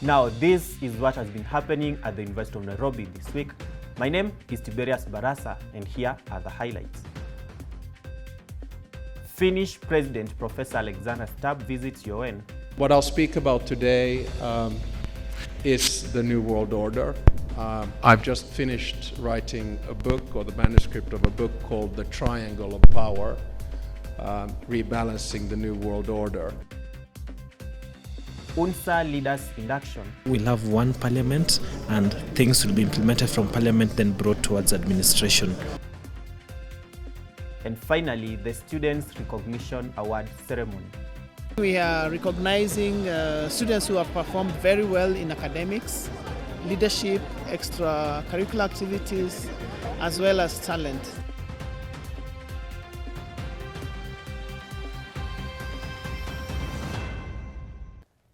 Now, this is what has been happening at the University of Nairobi this week. My name is Tiberius Barasa, and here are the highlights. Finnish President Professor Alexander Stubb visits UoN. What I'll speak about today is the New World Order. I've just finished writing a book, or the manuscript of a book called The Triangle of Power, Rebalancing the New World Order. UNSA leaders induction. We'll have one parliament and things will be implemented from parliament then brought towards administration. And finally, the Students' Recognition Award ceremony. We are recognizing students who have performed very well in academics, leadership, extracurricular activities, as well as talent.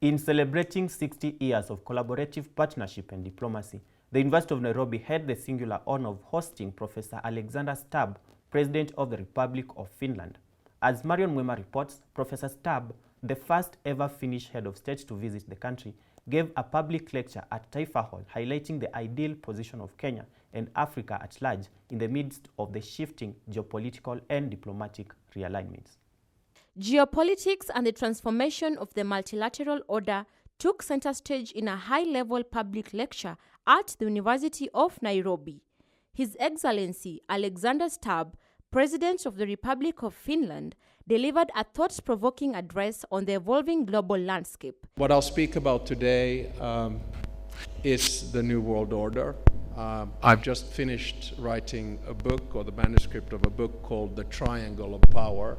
In celebrating 60 years of collaborative partnership and diplomacy, the University of Nairobi had the singular honor of hosting Professor Alexander Stubb, President of the Republic of Finland. As Marion Mwema reports, Professor Stubb, the first ever Finnish head of state to visit the country, gave a public lecture at Taifa Hall highlighting the ideal position of Kenya and Africa at large in the midst of the shifting geopolitical and diplomatic realignments. Geopolitics and the transformation of the multilateral order took center stage in a high-level public lecture at the University of Nairobi. His Excellency Alexander Stubb, President of the Republic of Finland, delivered a thought-provoking address on the evolving global landscape. What I'll speak about today is the New World Order. I've just finished writing a book, or the manuscript of a book called The Triangle of Power,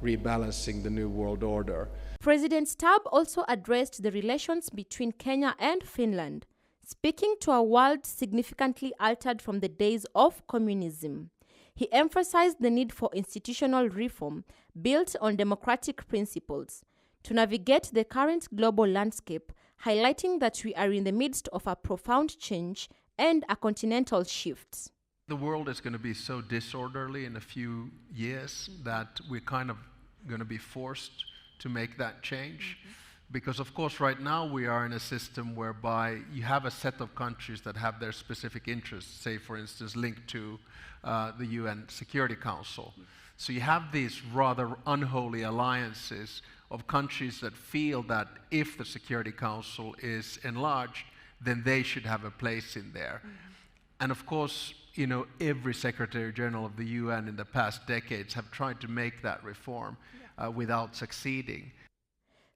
Rebalancing the New World Order. President Stubb also addressed the relations between Kenya and Finland, speaking to a world significantly altered from the days of communism. He emphasized the need for institutional reform built on democratic principles to navigate the current global landscape, highlighting that we are in the midst of a profound change and a continental shift. The world is going to be so disorderly in a few years that we're kind of going to be forced to make that change. Because of course right now we are in a system whereby you have a set of countries that have their specific interests, say for instance linked to the UN Security Council. So you have these rather unholy alliances of countries that feel that if the Security Council is enlarged, then they should have a place in there. And of course, you know, every Secretary General of the UN in the past decades have tried to make that reform without succeeding.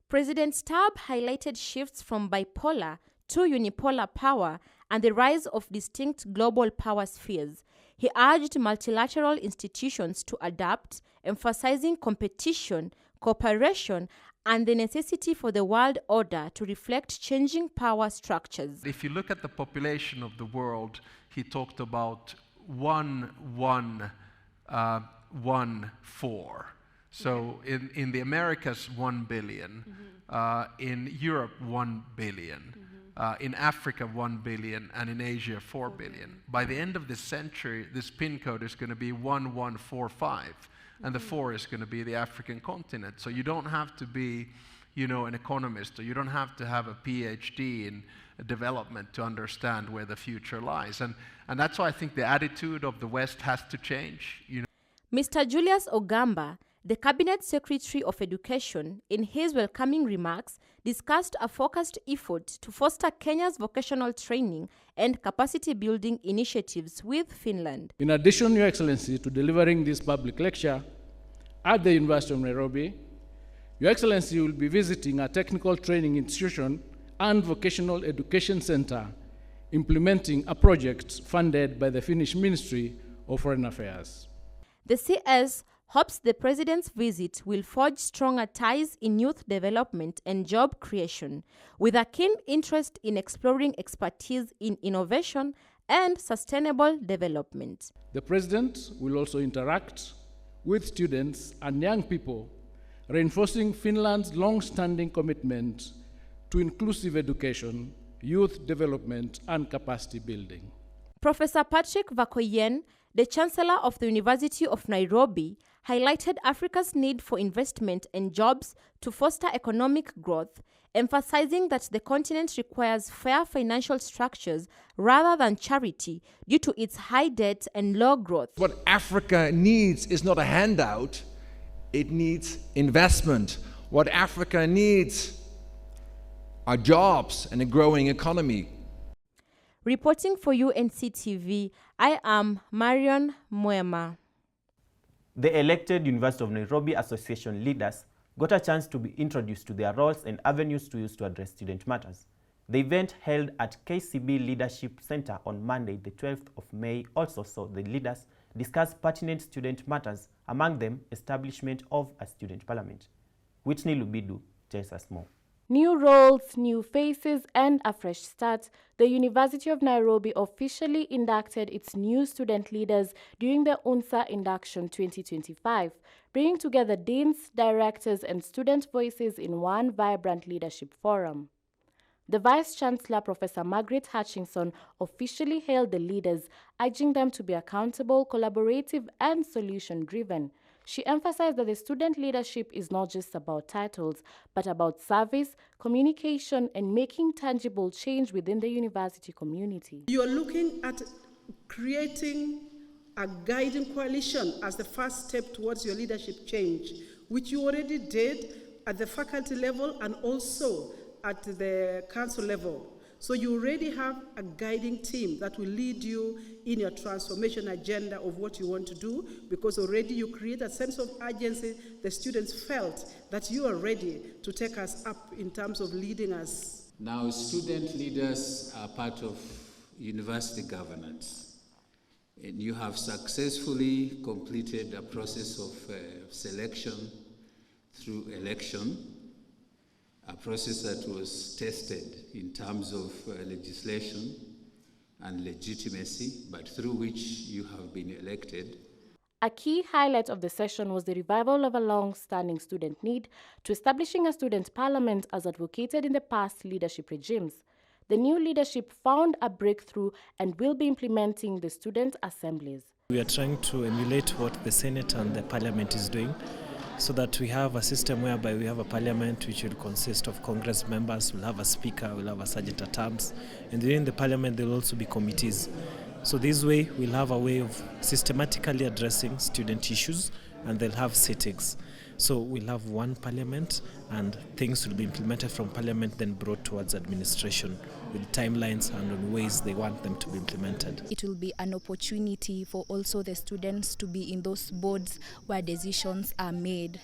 President Stubb highlighted shifts from bipolar to unipolar power and the rise of distinct global power spheres. He urged multilateral institutions to adapt, emphasizing competition, cooperation, and the necessity for the world order to reflect changing power structures. If you look at the population of the world, he talked about 1-1-1-4. So in the Americas, 1 billion, in Europe, 1 billion, in Africa, 1 billion, and in Asia, 4 billion. By the end of this century, this pin code is going to be 1145, and the 4 is going to be the African continent. So you don't have to be, you know, an economist, or you don't have to have a PhD in development to understand where the future lies. And that's why I think the attitude of the West has to change. You know. Mr. Julius Ogamba, the Cabinet Secretary of Education, in his welcoming remarks, discussed a focused effort to foster Kenya's vocational training and capacity building initiatives with Finland. In addition, Your Excellency, to delivering this public lecture at the University of Nairobi, Your Excellency will be visiting a technical training institution and vocational education center, implementing a project funded by the Finnish Ministry of Foreign Affairs. The CS hopes the President's visit will forge stronger ties in youth development and job creation, with a keen interest in exploring expertise in innovation and sustainable development. The President will also interact with students and young people, reinforcing Finland's long-standing commitment to inclusive education, youth development, and capacity building. Professor Patrick Vakoyen, The Chancellor of the University of Nairobi highlighted Africa's need for investment and jobs to foster economic growth, emphasizing that the continent requires fair financial structures rather than charity due to its high debt and low growth. What Africa needs is not a handout, it needs investment. What Africa needs are jobs and a growing economy. Reporting for UNC TV, I am Marion Mwema. The elected University of Nairobi Association leaders got a chance to be introduced to their roles and avenues to use to address student matters. The event held at KCB Leadership Center on Monday, the 12th of May, also saw the leaders discuss pertinent student matters, among them establishment of a student parliament. Whitney Lubidu tells us more. New roles, new faces, and a fresh start. The University of Nairobi officially inducted its new student leaders during the UNSA Induction 2025, bringing together deans, directors, and student voices in one vibrant leadership forum. The Vice-Chancellor, Professor Margaret Hutchinson, officially hailed the leaders, urging them to be accountable, collaborative, and solution-driven. She emphasized that the student leadership is not just about titles, but about service, communication, and making tangible change within the university community. You are looking at creating a guiding coalition as the first step towards your leadership change, which you already did at the faculty level and also at the council level. So you already have a guiding team that will lead you in your transformation agenda of what you want to do, because already you create a sense of urgency. The students felt that you are ready to take us up in terms of leading us. Now, student leaders are part of university governance, and you have successfully completed a process of selection through election, a process that was tested in terms of legislation and legitimacy, but through which you have been elected. A key highlight of the session was the revival of a long-standing student need to establishing a student parliament as advocated in the past leadership regimes. The new leadership found a breakthrough and will be implementing the student assemblies. We are trying to emulate what the Senate and the Parliament is doing, so that we have a system whereby we have a parliament which will consist of Congress members, we'll have a speaker, we'll have a sergeant at arms, and within the parliament there will also be committees. So this way we'll have a way of systematically addressing student issues, and they'll have sittings. So we'll have one parliament, and things will be implemented from parliament, then brought towards administration with timelines and on ways they want them to be implemented. It will be an opportunity for also the students to be in those boards where decisions are made.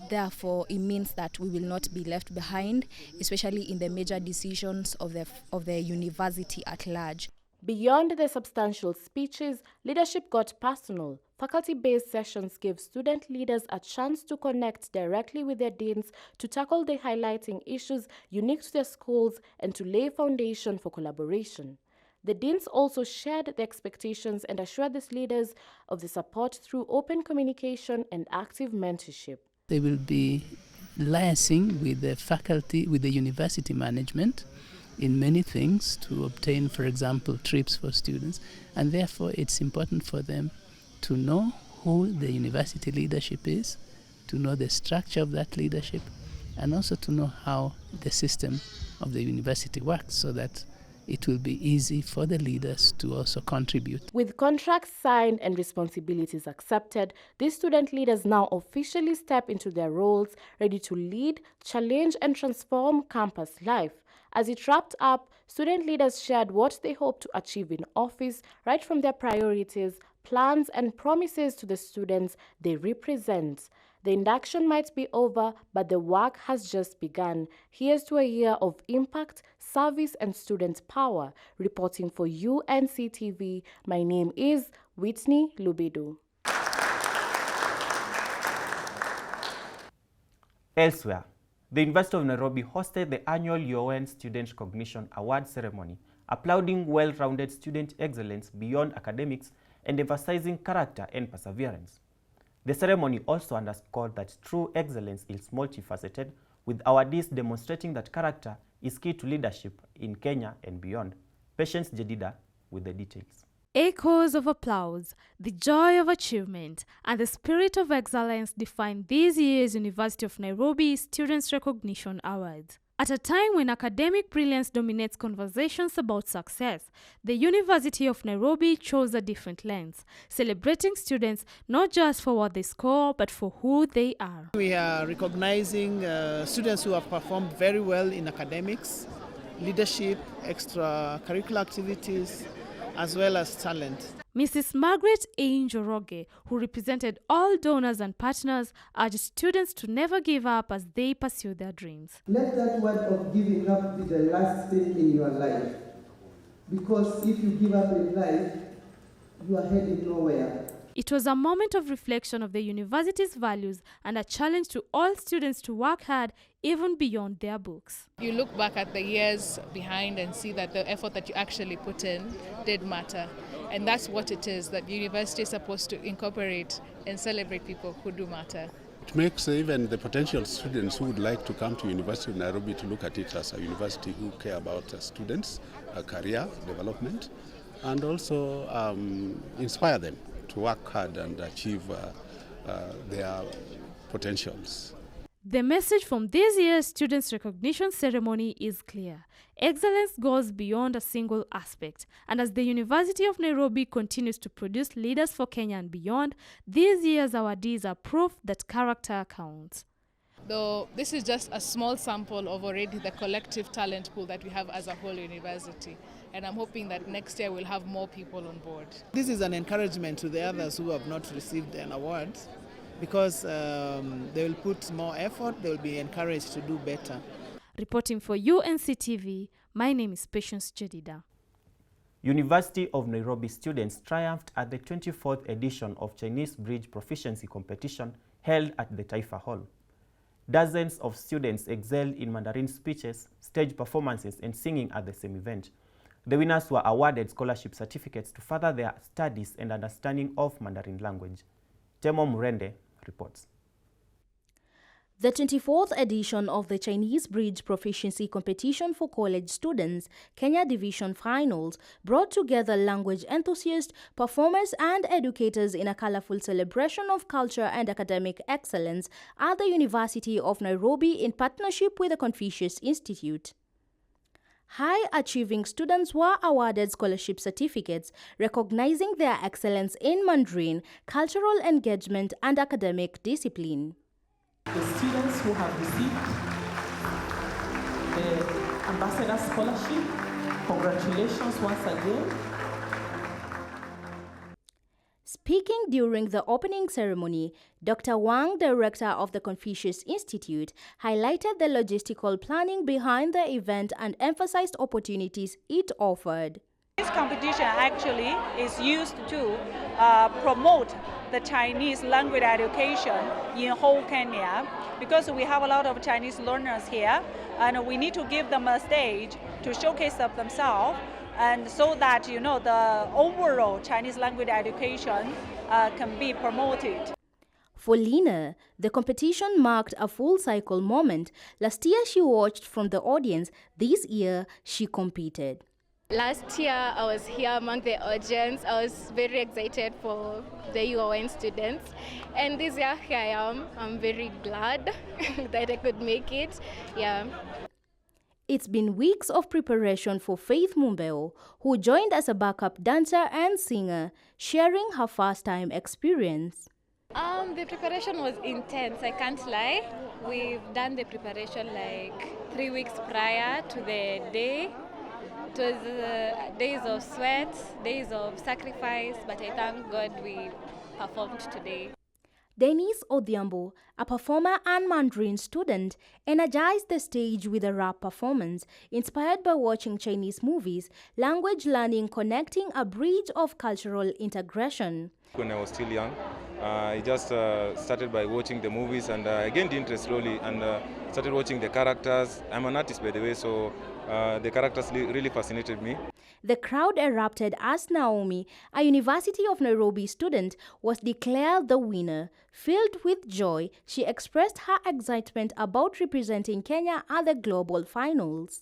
Therefore, it means that we will not be left behind, especially in the major decisions of the university at large. Beyond the substantial speeches, leadership got personal. Faculty-based sessions gave student leaders a chance to connect directly with their deans to tackle the highlighting issues unique to their schools and to lay foundation for collaboration. The deans also shared the expectations and assured these leaders of the support through open communication and active mentorship. They will be liaising with the faculty, with the university management in many things to obtain, for example, trips for students, and therefore it's important for them to know who the university leadership is, to know the structure of that leadership, and also to know how the system of the university works, so that it will be easy for the leaders to also contribute. With contracts signed and responsibilities accepted, these student leaders now officially step into their roles, ready to lead, challenge, and transform campus life. As it wrapped up, student leaders shared what they hope to achieve in office, right from their priorities, plans, and promises to the students they represent. The induction might be over, but the work has just begun. Here's to a year of impact, service, and student power. Reporting for UNC TV, my name is Whitney Lubidu. Elsewhere, the University of Nairobi hosted the annual UoN Student Recognition Award ceremony, applauding well-rounded student excellence beyond academics and emphasizing character and perseverance. The ceremony also underscored that true excellence is multifaceted, with awardees demonstrating that character is key to leadership in Kenya and beyond. Patience Jedida with the details. Echoes of applause, the joy of achievement, and the spirit of excellence define this year's University of Nairobi Students' Recognition Awards. At a time when academic brilliance dominates conversations about success, the University of Nairobi chose a different lens, celebrating students not just for what they score, but for who they are. We are recognizing students who have performed very well in academics, leadership, extracurricular activities, as well as talent. Mrs. Margaret A. Njoroge, who represented all donors and partners, urged students to never give up as they pursue their dreams. Let that word of giving up be the last thing in your life. Because if you give up in life, you are heading nowhere. It was a moment of reflection of the university's values and a challenge to all students to work hard even beyond their books. You look back at the years behind and see that the effort that you actually put in did matter. And that's what it is, that the university is supposed to incorporate and celebrate people who do matter. It makes even the potential students who would like to come to University of Nairobi to look at it as a university who care about students, career development, and also inspire them to work hard and achieve their potentials. The message from this year's Students' Recognition Ceremony is clear. Excellence goes beyond a single aspect, and as the University of Nairobi continues to produce leaders for Kenya and beyond, this year's awardees are proof that character counts. Though this is just a small sample of already the collective talent pool that we have as a whole university. And I'm hoping that next year we'll have more people on board. This is an encouragement to the others who have not received an award, because they will put more effort, they will be encouraged to do better. Reporting for UNCTV, my name is Patience Jedida. University of Nairobi students triumphed at the 24th edition of Chinese Bridge Proficiency Competition held at the Taifa Hall. Dozens of students excelled in Mandarin speeches, stage performances, and singing at the same event. The winners were awarded scholarship certificates to further their studies and understanding of Mandarin language. Temo Murende reports. The 24th edition of the Chinese Bridge Proficiency Competition for College Students, Kenya Division Finals, brought together language enthusiasts, performers, and educators in a colorful celebration of culture and academic excellence at the University of Nairobi in partnership with the Confucius Institute. High-achieving students were awarded scholarship certificates recognizing their excellence in Mandarin, cultural engagement, and academic discipline. The students who have received the Ambassador Scholarship, congratulations once again. Speaking during the opening ceremony, Dr. Wang, director of the Confucius Institute, highlighted the logistical planning behind the event and emphasized opportunities it offered. This competition actually is used to promote the Chinese language education in whole Kenya, because we have a lot of Chinese learners here, and we need to give them a stage to showcase of themselves, and so that the overall Chinese language education can be promoted. For Lina, the competition marked a full-cycle moment. Last year she watched from the audience. This year she competed. Last year I was here among the audience. I was very excited for the UoN students. And this year here I am. I'm very glad that I could make it. Yeah. It's been weeks of preparation for Faith Mumbeo, who joined as a backup dancer and singer, sharing her first-time experience. The preparation was intense, I can't lie. We've done the preparation like 3 weeks prior to the day. It was days of sweat, days of sacrifice, but I thank God we performed today. Denise Odhiambo, a performer and Mandarin student, energized the stage with a rap performance inspired by watching Chinese movies, language learning connecting a bridge of cultural integration. When I was still young, I just started by watching the movies, and I gained interest slowly and started watching the characters. I'm an artist, by the way, so the characters really fascinated me. The crowd erupted as Naomi, a University of Nairobi student, was declared the winner. Filled with joy, she expressed her excitement about representing Kenya at the global finals.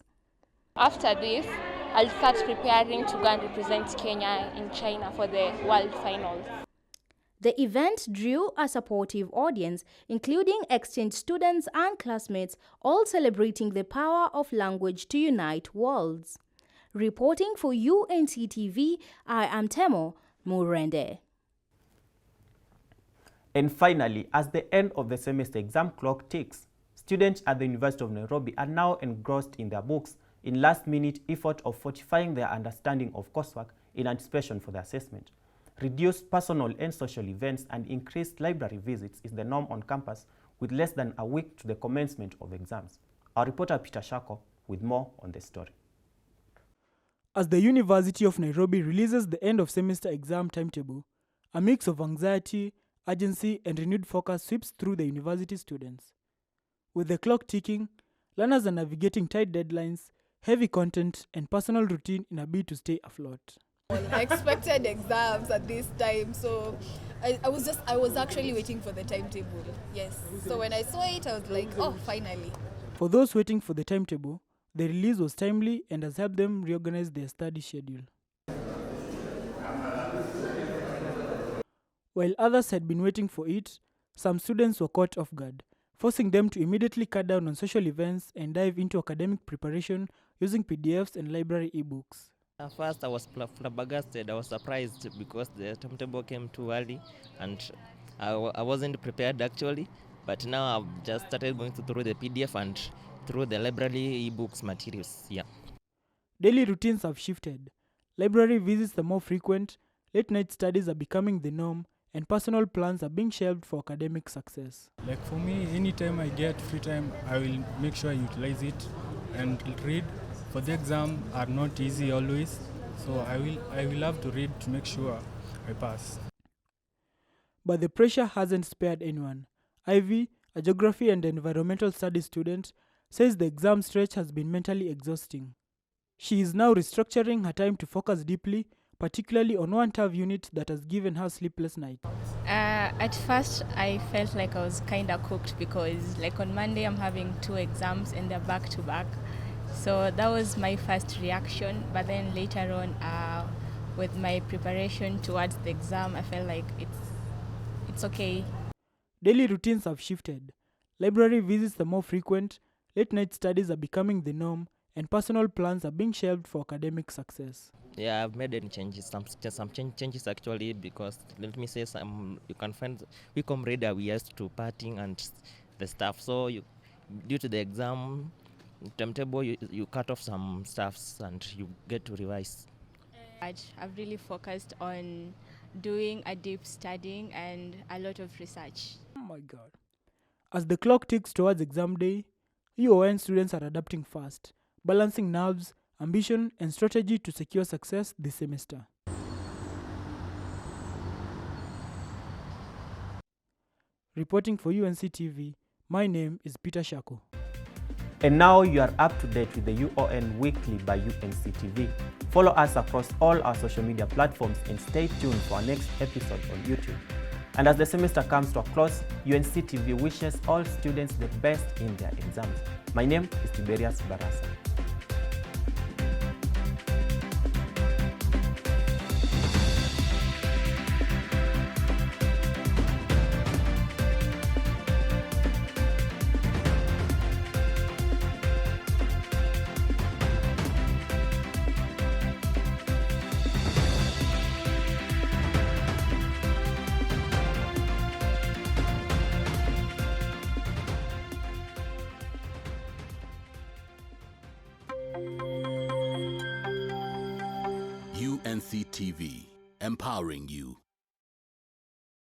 After this, I'll start preparing to go and represent Kenya in China for the World Finals. The event drew a supportive audience, including exchange students and classmates, all celebrating the power of language to unite worlds. Reporting for UNC TV, I am Temo Murende. And finally, as the end of the semester exam clock ticks, students at the University of Nairobi are now engrossed in their books in last-minute effort of fortifying their understanding of coursework in anticipation for the assessment. Reduced personal and social events and increased library visits is the norm on campus with less than a week to the commencement of exams. Our reporter Peter Shako with more on the story. As the University of Nairobi releases the end of semester exam timetable, a mix of anxiety, urgency, and renewed focus sweeps through the university students. With the clock ticking, learners are navigating tight deadlines, heavy content, and personal routine in a bid to stay afloat. I expected exams at this time, so I was actually waiting for the timetable. Yes. So when I saw it, I was like, oh, finally. For those waiting for the timetable, the release was timely and has helped them reorganize their study schedule. While others had been waiting for it, some students were caught off guard, forcing them to immediately cut down on social events and dive into academic preparation using PDFs and library ebooks. At first I was flabbergasted. I was surprised because the timetable came too early and I wasn't prepared actually. But now I've just started going through the PDF and through the library ebooks materials. Yeah. Daily routines have shifted. Library visits are more frequent, late night studies are becoming the norm, and personal plans are being shelved for academic success. Like for me, anytime I get free time, I will make sure I utilize it and read. For the exam are not easy always, so I will have to read to make sure I pass. But the pressure hasn't spared anyone. Ivy, a geography and environmental studies student, says the exam stretch has been mentally exhausting. She is now restructuring her time to focus deeply, particularly on one TAV unit that has given her sleepless nights. At first, I felt like I was kind of cooked because like on Monday, I'm having 2 exams and they're back to back. So that was my first reaction, but then later on, with my preparation towards the exam, I felt like it's okay. Daily routines have shifted. Library visits are more frequent, late night studies are becoming the norm, and personal plans are being shelved for academic success. Yeah, I've made any changes, some changes actually, because let me say you can find we comrade we used to partying and the stuff. So due to the exam timetable, you cut off some stuffs and you get to revise. I've really focused on doing a deep studying and a lot of research. Oh my God. As the clock ticks towards exam day, UoN students are adapting fast, balancing nerves, ambition, and strategy to secure success this semester. Reporting for UNC TV, my name is Peter Shako. And now you are up to date with the UoN Weekly by UNC TV. Follow us across all our social media platforms and stay tuned for our next episode on YouTube. And as the semester comes to a close, UNC TV wishes all students the best in their exams. My name is Tiberius Barasa. UNC TV, empowering you.